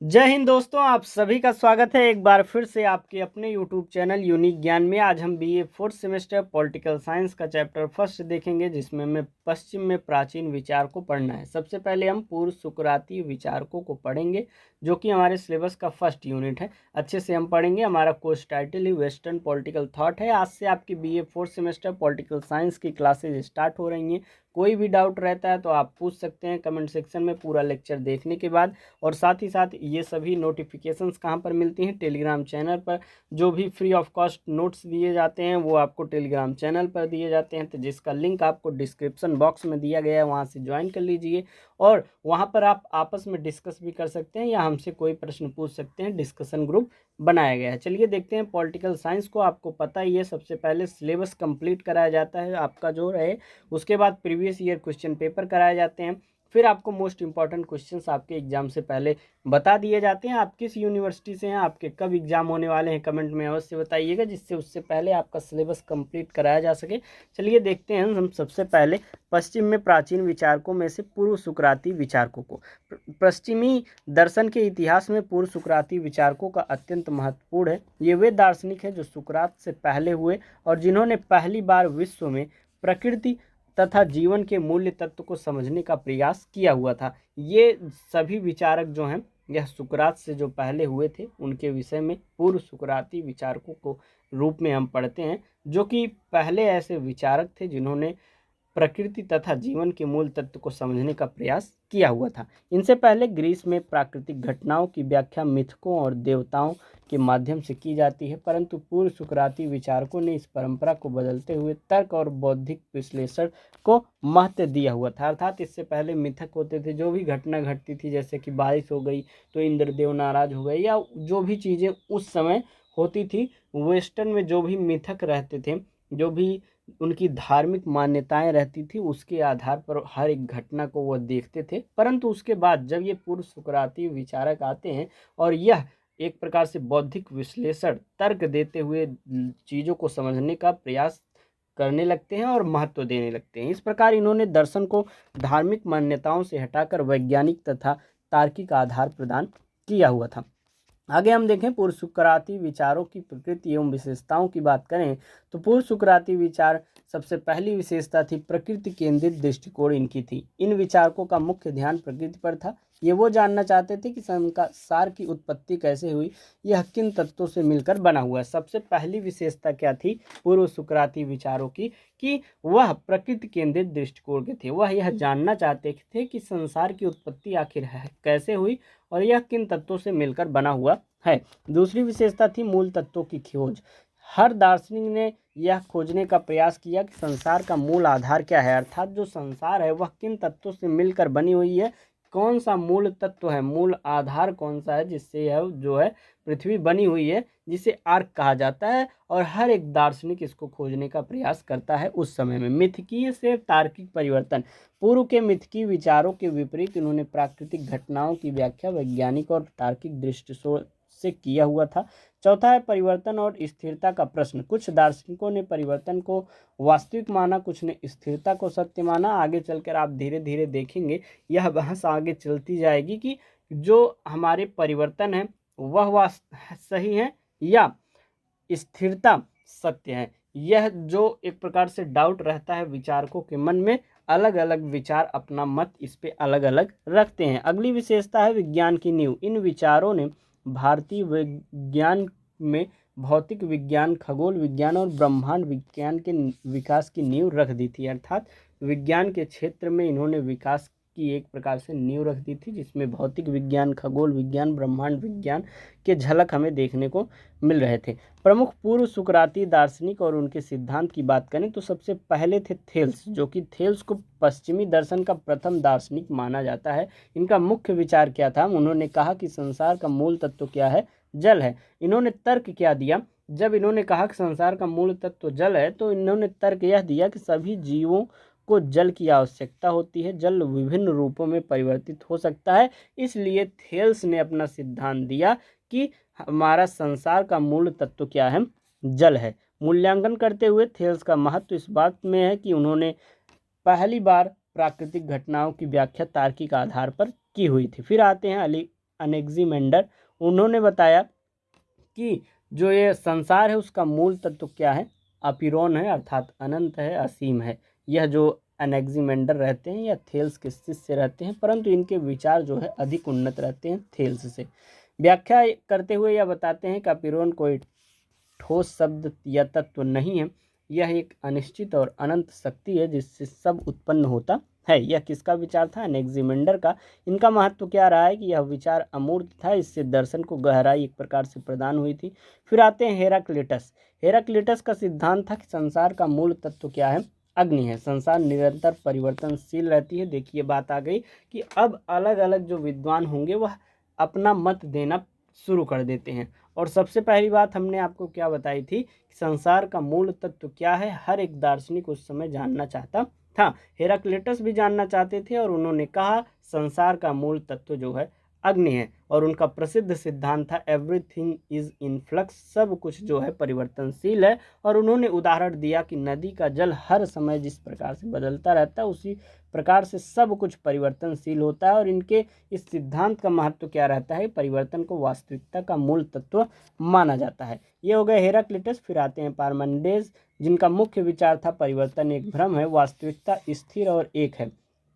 जय हिंद दोस्तों, आप सभी का स्वागत है एक बार फिर से आपके अपने YouTube चैनल यूनिक ज्ञान में। आज हम BA fourth semester political science का चैप्टर फर्स्ट देखेंगे, जिसमें हमें पश्चिम में प्राचीन विचार को पढ़ना है। सबसे पहले हम पूर्व सुकराती विचारकों को पढ़ेंगे, जो कि हमारे सिलेबस का फर्स्ट यूनिट है। अच्छे से हम पढ़ेंगे। हमारा कोर्स टाइटल ही वेस्टर्न पॉलिटिकल थॉट है। आज से आपकी BA fourth semester political science की क्लासेज स्टार्ट हो रही हैं। कोई भी डाउट रहता है तो आप पूछ सकते हैं कमेंट सेक्शन में पूरा लेक्चर देखने के बाद। और साथ ही साथ ये सभी नोटिफिकेशंस कहाँ पर मिलती हैं? टेलीग्राम चैनल पर। जो भी फ्री ऑफ कॉस्ट नोट्स दिए जाते हैं वो आपको टेलीग्राम चैनल पर दिए जाते हैं, तो जिसका लिंक आपको डिस्क्रिप्शन बॉक्स में दिया गया है, वहाँ से ज्वाइन कर लीजिए। और वहाँ पर आप आपस में डिस्कस भी कर सकते हैं या हमसे कोई प्रश्न पूछ सकते हैं। डिस्कशन ग्रुप बनाया गया है। चलिए देखते हैं पॉलिटिकल साइंस को। आपको पता ही है, सबसे पहले सिलेबस कंप्लीट कराया जाता है आपका जो रहे, उसके बाद प्रीवियस ईयर क्वेश्चन पेपर कराए जाते हैं। फिर आपको मोस्ट इंपॉर्टेंट क्वेश्चंस आपके एग्जाम से पहले बता दिए जाते हैं। आप किस यूनिवर्सिटी से हैं, आपके कब एग्जाम होने वाले हैं, कमेंट में अवश्य बताइएगा, जिससे उससे पहले आपका सिलेबस कंप्लीट कराया जा सके। चलिए देखते हैं हम सबसे पहले पश्चिम में प्राचीन विचारकों में से पूर्व सुकराती विचारकों को। पश्चिमी दर्शन के इतिहास में पूर्व सुकराती विचारकों का अत्यंत महत्वपूर्ण है। ये वे दार्शनिक हैं जो सुकरात से पहले हुए और जिन्होंने पहली बार विश्व में प्रकृति तथा जीवन के मूल्य तत्व को समझने का प्रयास किया हुआ था। ये सभी विचारक जो हैं, यह सुकरात से जो पहले हुए थे, उनके विषय में पूर्व सुकराती विचारकों को रूप में हम पढ़ते हैं, जो कि पहले ऐसे विचारक थे जिन्होंने प्रकृति तथा जीवन के मूल तत्व को समझने का प्रयास किया हुआ था। इनसे पहले ग्रीस में प्राकृतिक घटनाओं की व्याख्या मिथकों और देवताओं के माध्यम से की जाती है, परंतु पूर्व सुकराती विचारकों ने इस परंपरा को बदलते हुए तर्क और बौद्धिक विश्लेषण को महत्व दिया हुआ था। अर्थात इससे पहले मिथक होते थे, जो भी घटना घटती थी, जैसे कि बारिश हो गई तो इंद्रदेव नाराज हो गए, या जो भी चीज़ें उस समय होती थी, वेस्टर्न में जो भी मिथक रहते थे, जो भी उनकी धार्मिक मान्यताएं रहती थी, उसके आधार पर हर एक घटना को वह देखते थे। परंतु उसके बाद जब ये पूर्व सुकराती विचारक आते हैं और यह एक प्रकार से बौद्धिक विश्लेषण तर्क देते हुए चीज़ों को समझने का प्रयास करने लगते हैं और महत्व देने लगते हैं। इस प्रकार इन्होंने दर्शन को धार्मिक मान्यताओं से हटाकर वैज्ञानिक तथा तार्किक आधार प्रदान किया हुआ था। आगे हम देखें पूर्व सुकराती विचारों की प्रकृति एवं विशेषताओं की बात करें तो पूर्व सुकराती विचार सबसे पहली विशेषता थी प्रकृति केंद्रित दृष्टिकोण इनकी थी। इन विचारकों का मुख्य ध्यान प्रकृति पर था। ये वो जानना चाहते थे कि संसार की उत्पत्ति कैसे हुई, यह किन तत्वों से मिलकर बना हुआ है। सबसे पहली विशेषता क्या थी पूर्व सुकराती विचारों की, कि वह प्रकृति केंद्रित दृष्टिकोण के थे। वह यह जानना चाहते थे कि संसार की उत्पत्ति आखिर है कैसे हुई और यह किन तत्वों से मिलकर बना हुआ है। दूसरी विशेषता थी मूल तत्वों की खोज। हर दार्शनिक ने यह खोजने का प्रयास किया कि संसार का मूल आधार क्या है, अर्थात जो संसार है वह किन तत्वों से मिलकर बनी हुई है, कौन सा मूल तत्व है, मूल आधार कौन सा है जिससे यह जो है पृथ्वी बनी हुई है, जिसे आर्क कहा जाता है। और हर एक दार्शनिक इसको खोजने का प्रयास करता है उस समय में। मिथकीय से तार्किक परिवर्तन। पूर्व के मिथकीय विचारों के विपरीत इन्होंने प्राकृतिक घटनाओं की व्याख्या वैज्ञानिक और तार्किक दृष्टिकोण से किया हुआ था। चौथा है परिवर्तन और स्थिरता का प्रश्न। कुछ दार्शनिकों ने परिवर्तन को वास्तविक माना, कुछ ने स्थिरता को सत्य माना। आगे चलकर आप धीरे धीरे देखेंगे, यह बहस आगे चलती जाएगी कि जो हमारे परिवर्तन है वह सही है या स्थिरता सत्य है। यह जो एक प्रकार से डाउट रहता है विचारकों के मन में, अलग अलग विचार अपना मत इस पे अलग अलग रखते हैं। अगली विशेषता है विज्ञान की नींव। इन विचारों ने भारतीय विज्ञान में भौतिक विज्ञान, खगोल विज्ञान और ब्रह्मांड विज्ञान के विकास की नींव रख दी थी। अर्थात विज्ञान के क्षेत्र में इन्होंने विकास की एक प्रकार से नींव रख दी थी, जिसमें भौतिक विज्ञान, खगोल विज्ञान, ब्रह्मांड विज्ञान के झलक हमें देखने को मिल रहे थे। प्रमुख पूर्व सुकराती दार्शनिक और उनके सिद्धांत की बात करें तो सबसे पहले थे थेल्स, जो कि थेल्स को पश्चिमी दर्शन का प्रथम दार्शनिक माना जाता है। इनका मुख्य विचार क्या था? उन्होंने कहा कि संसार का मूल तत्व क्या है? जल है। इन्होंने तर्क क्या दिया? जब इन्होंने कहा कि संसार का मूल तत्व जल है, तो इन्होंने तर्क यह दिया कि सभी जीवों को जल की आवश्यकता होती है। जल विभिन्न रूपों में परिवर्तित हो सकता है, इसलिए थेल्स ने अपना सिद्धांत दिया कि हमारा संसार का मूल तत्व क्या है? जल है। मूल्यांकन करते हुए थेल्स का महत्व इस बात में है कि उन्होंने पहली बार प्राकृतिक घटनाओं की व्याख्या तार्किक आधार पर की हुई थी। फिर आते हैं एनेक्सिमेंडर, उन्होंने बताया कि जो ये संसार है उसका मूल तत्व क्या है, अपिरोन है, अर्थात अनंत है, असीम है। यह जो एनेक्सिमेंडर रहते हैं या थेल्स के शिष्य रहते हैं, परंतु इनके विचार जो है अधिक उन्नत रहते हैं थेल्स से। व्याख्या करते हुए यह बताते हैं कि अपिरोन कोई ठोस शब्द या तत्व नहीं है, यह एक अनिश्चित और अनंत शक्ति है जिससे सब उत्पन्न होता है। यह किसका विचार था? एनेक्सिमेंडर का। इनका महत्व क्या रहा है कि यह विचार अमूर्त था, इससे दर्शन को गहराई एक प्रकार से प्रदान हुई थी। फिर आते हैं हेराक्लिटस। हेराक्लिटस का सिद्धांत था कि संसार का मूल तत्व क्या है? अग्नि है। संसार निरंतर परिवर्तनशील रहती है। देखिए बात आ गई कि अब अलग अलग जो विद्वान होंगे वह अपना मत देना शुरू कर देते हैं। और सबसे पहली बात हमने आपको क्या बताई थी कि संसार का मूल तत्व क्या है, हर एक दार्शनिक उस समय जानना चाहता था। हेराक्लिटस भी जानना चाहते थे और उन्होंने कहा संसार का मूल तत्व जो है अग्नि है। और उनका प्रसिद्ध सिद्धांत था एवरीथिंग इज इन फ्लक्स, सब कुछ जो है परिवर्तनशील है। और उन्होंने उदाहरण दिया कि नदी का जल हर समय जिस प्रकार से बदलता रहता है उसी प्रकार से सब कुछ परिवर्तनशील होता है। और इनके इस सिद्धांत का महत्व क्या रहता है? परिवर्तन को वास्तविकता का मूल तत्व माना जाता है। ये हो गए हेराक्लिटस। फिर आते हैं पार्मेनिडेस, जिनका मुख्य विचार था परिवर्तन एक भ्रम है, वास्तविकता स्थिर और एक है।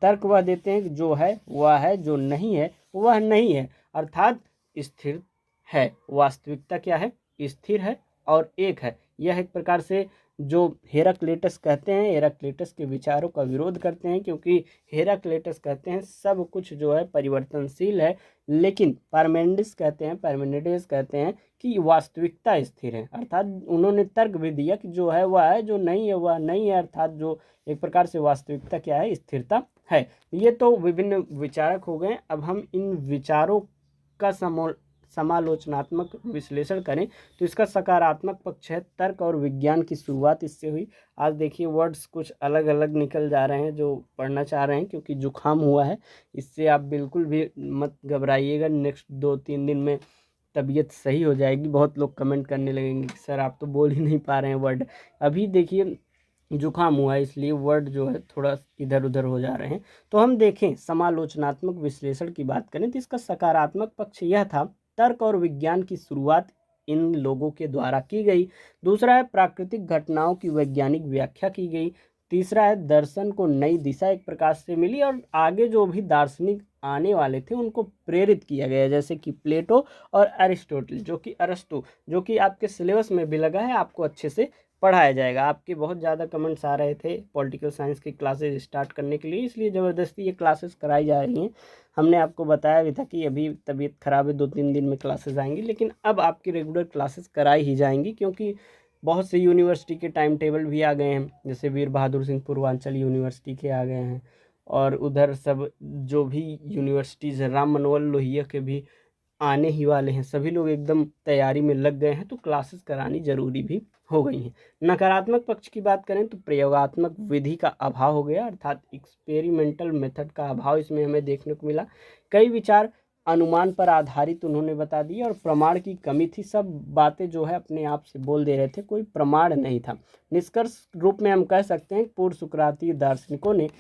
तर्क वह देते हैं कि जो है वह है, जो नहीं है वह नहीं है, अर्थात स्थिर है। वास्तविकता क्या है? स्थिर है और एक है। यह एक प्रकार से जो हेराक्लिटस कहते हैं, हेराक्लिटस के विचारों का विरोध करते हैं, क्योंकि हेराक्लिटस कहते हैं सब कुछ जो है परिवर्तनशील है, लेकिन पार्मेनिडेस कहते हैं कि वास्तविकता स्थिर है। अर्थात उन्होंने तर्क भी दिया कि जो है वह है, जो नहीं है वह नहीं है, अर्थात जो एक प्रकार से वास्तविकता क्या है? स्थिरता है। ये तो विभिन्न विचारक हो गए। अब हम इन विचारों का समालोचनात्मक विश्लेषण करें तो इसका सकारात्मक पक्ष है तर्क और विज्ञान की शुरुआत इससे हुई। आज देखिए वर्ड्स कुछ अलग अलग निकल जा रहे हैं जो पढ़ना चाह रहे हैं, क्योंकि जुकाम हुआ है। इससे आप बिल्कुल भी मत घबराइएगा, नेक्स्ट 2-3 दिन में तबीयत सही हो जाएगी। बहुत लोग कमेंट करने लगेंगे कि सर आप तो बोल ही नहीं पा रहे हैं वर्ड। अभी देखिए जुकाम हुआ है इसलिए वर्ड जो है थोड़ा इधर उधर हो जा रहे हैं। तो हम देखें समालोचनात्मक विश्लेषण की बात करें तो इसका सकारात्मक पक्ष यह था तर्क और विज्ञान की शुरुआत इन लोगों के द्वारा की गई। दूसरा है प्राकृतिक घटनाओं की वैज्ञानिक व्याख्या की गई। तीसरा है दर्शन को नई दिशा एक प्रकार से मिली और आगे जो भी दार्शनिक आने वाले थे उनको प्रेरित किया गया, जैसे कि प्लेटो और अरिस्टोटल, अरस्तु जो कि आपके सिलेबस में भी लगा है, आपको अच्छे से पढ़ाया जाएगा। आपके बहुत ज़्यादा कमेंट्स आ रहे थे पॉलिटिकल साइंस की क्लासेस स्टार्ट करने के लिए, इसलिए ज़बरदस्ती ये क्लासेस कराई जा रही हैं। हमने आपको बताया भी था कि अभी तबीयत ख़राब है, 2-3 दिन में क्लासेस आएंगी, लेकिन अब आपकी रेगुलर क्लासेस कराई ही जाएंगी, क्योंकि बहुत से यूनिवर्सिटी के टाइम टेबल भी आ गए हैं। जैसे वीर बहादुर सिंह पूर्वांचल यूनिवर्सिटी के आ गए हैं, और उधर सब जो भी यूनिवर्सिटीज़ है, राम मनोहर लोहिया के भी आने ही वाले हैं। सभी लोग एकदम तैयारी में लग गए हैं, तो क्लासेस करानी ज़रूरी भी हो गई हैं। नकारात्मक पक्ष की बात करें तो प्रयोगात्मक विधि का अभाव हो गया, अर्थात एक्सपेरिमेंटल मेथड का अभाव इसमें हमें देखने को मिला। कई विचार अनुमान पर आधारित उन्होंने बता दिए और प्रमाण की कमी थी। सब बातें जो है अपने आप से बोल दे रहे थे, कोई प्रमाण नहीं था। निष्कर्ष रूप में हम कह सकते हैं पूर्व सुकराती दार्शनिकों ने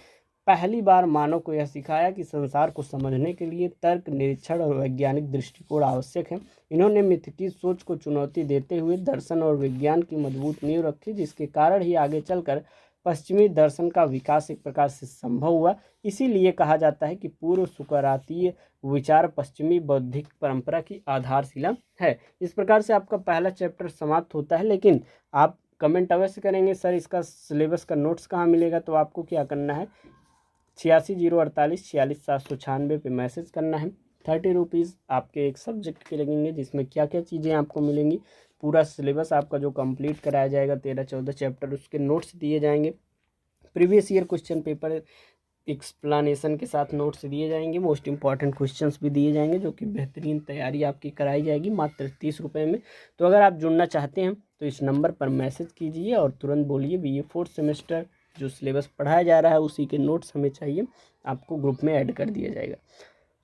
पहली बार मानव को यह सिखाया कि संसार को समझने के लिए तर्क, निरीक्षण और वैज्ञानिक दृष्टिकोण आवश्यक है। इन्होंने मिथ की सोच को चुनौती देते हुए दर्शन और विज्ञान की मजबूत नींव रखी, जिसके कारण ही आगे चलकर पश्चिमी दर्शन का विकास एक प्रकार से संभव हुआ। इसीलिए कहा जाता है कि पूर्व सुकरातीय विचार पश्चिमी बौद्धिक परंपरा की आधारशिला है। इस प्रकार से आपका पहला चैप्टर समाप्त होता है, लेकिन आप कमेंट अवश्य करेंगे सर इसका सिलेबस का नोट्स कहाँ मिलेगा। तो आपको क्या करना है, 8608464796 पे मैसेज करना है। 30 रुपीज़ आपके एक सब्जेक्ट के लगेंगे, जिसमें क्या क्या चीज़ें आपको मिलेंगी। पूरा सिलेबस आपका जो कंप्लीट कराया जाएगा, 13-14 चैप्टर, उसके नोट्स दिए जाएंगे। Previous year question paper explanation के साथ नोट्स दिए जाएंगे। मोस्ट इंपॉर्टेंट क्वेश्चंस भी दिए जाएंगे, जो कि बेहतरीन तैयारी आपकी कराई जाएगी मात्र 30 रुपये में। तो अगर आप जुड़ना चाहते हैं तो इस नंबर पर मैसेज कीजिए और तुरंत बोलिए BA 4th सेमेस्टर जो सिलेबस पढ़ाया जा रहा है उसी के नोट्स हमें चाहिए, आपको ग्रुप में ऐड कर दिया जाएगा।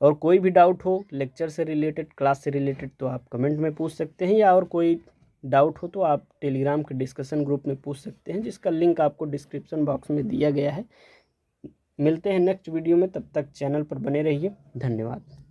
और कोई भी डाउट हो लेक्चर से रिलेटेड, क्लास से रिलेटेड, तो आप कमेंट में पूछ सकते हैं, या और कोई डाउट हो तो आप टेलीग्राम के डिस्कशन ग्रुप में पूछ सकते हैं, जिसका लिंक आपको डिस्क्रिप्शन बॉक्स में दिया गया है। मिलते हैं नेक्स्ट वीडियो में, तब तक चैनल पर बने रहिए। धन्यवाद।